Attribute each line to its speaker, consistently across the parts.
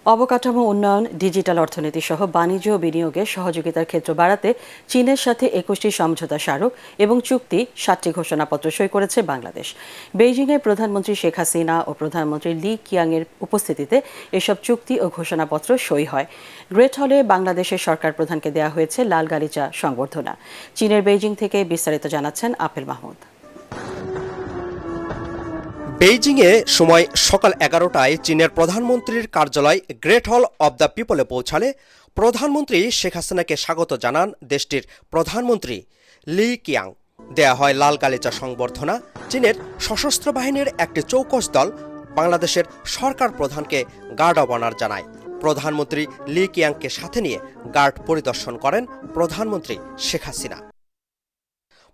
Speaker 1: অবকাঠামো উন্নয়ন, ডিজিটাল অর্থনীতি সহ বাণিজ্য ও বিনিয়োগে সহযোগিতার ক্ষেত্র বাড়াতে চীনের সাথে ২১টি সমঝোতা স্মারক এবং চুক্তি ৭টি ঘোষণাপত্র সই করেছে বাংলাদেশ। বেইজিংয়ে প্রধানমন্ত্রী শেখ হাসিনা ও প্রধানমন্ত্রী লি কিয়াংয়ের উপস্থিতিতে এসব চুক্তি ও ঘোষণাপত্র সই হয়। গ্রেট হলে বাংলাদেশের সরকার প্রধানকে দেওয়া হয়েছে লাল গালিচা সংবর্ধনা। চীনের বেইজিং থেকে বিস্তারিত জানাচ্ছেন আপেল মাহমুদ।
Speaker 2: বেইজিংয়ে সময় সকাল ১১টায় চীনের প্রধানমন্ত্রীর কার্যালয় গ্রেট হল অব দ্য পিপলে পৌঁছালে প্রধানমন্ত্রী শেখ হাসিনাকে স্বাগত জানান দেশটির প্রধানমন্ত্রী লি কিয়াং। দেয়া হয় লাল গালিচা সংবর্ধনা। চীনের সশস্ত্র বাহিনীর একটি চৌকস দল বাংলাদেশের সরকার প্রধানকে গার্ড অব অনার জানায়। প্রধানমন্ত্রী লি কিয়াংকে সাথে নিয়ে গার্ড পরিদর্শন করেন প্রধানমন্ত্রী শেখ হাসিনা।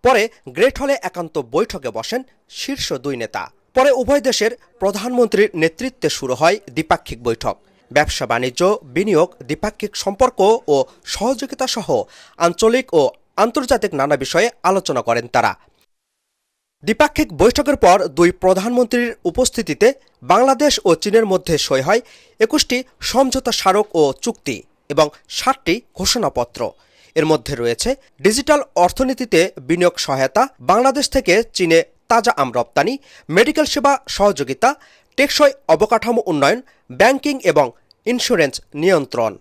Speaker 2: পরে গ্রেট হলে একান্ত বৈঠকে বসেন শীর্ষ দুই নেতা। পরে উভয় দেশের প্রধানমন্ত্রীর নেতৃত্বে শুরু হয় দ্বিপাক্ষিক বৈঠক। ব্যবসা বাণিজ্য, বিনিয়োগ, দ্বিপাক্ষিক সম্পর্ক ও সহযোগিতা সহ আঞ্চলিক ও আন্তর্জাতিক নানা বিষয়ে আলোচনা করেন তারা। দ্বিপাক্ষিক বৈঠকের পর দুই প্রধানমন্ত্রীর উপস্থিতিতে বাংলাদেশ ও চীনের মধ্যে সই হয় ২১টি সমঝোতা স্মারক ও চুক্তি এবং ৭টি ঘোষণাপত্র। এর মধ্যে রয়েছে ডিজিটাল অর্থনীতিতে বিনিয়োগ সহায়তা, বাংলাদেশ থেকে চীনে তাজা আম রপ্তানি, মেডিকেল সেবা সহযোগিতা, টেকসই অবকাঠামো উন্নয়ন, ব্যাংকিং এবং ইন্স্যুরেন্স নিয়ন্ত্রণ।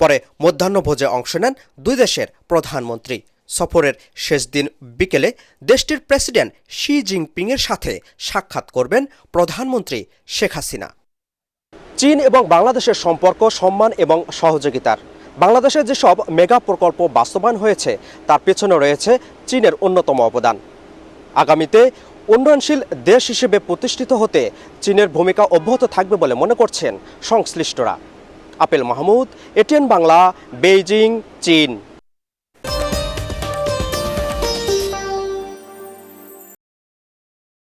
Speaker 2: পরে মধ্যাহ্নভোজে অংশ নেন দুই দেশের প্রধানমন্ত্রী। সফরের শেষ দিন বিকেলে দেশটির প্রেসিডেন্ট শি জিনপিংয়ের সাথে সাক্ষাৎ করবেন প্রধানমন্ত্রী শেখ হাসিনা। চীন এবং বাংলাদেশের সম্পর্ক সম্মান এবং সহযোগিতার। বাংলাদেশে যেসব মেগা প্রকল্প বাস্তবায়ন হয়েছে তার পেছনে রয়েছে চীনের অন্যতম অবদান। আগামীতে উন্নয়নশীল দেশ হিসেবে প্রতিষ্ঠিত হতে চীনের ভূমিকা অব্যাহত থাকবে বলে মনে করছেন সংশ্লিষ্টরা। Apple Mahmud, ATN Bangla, Beijing, চীন।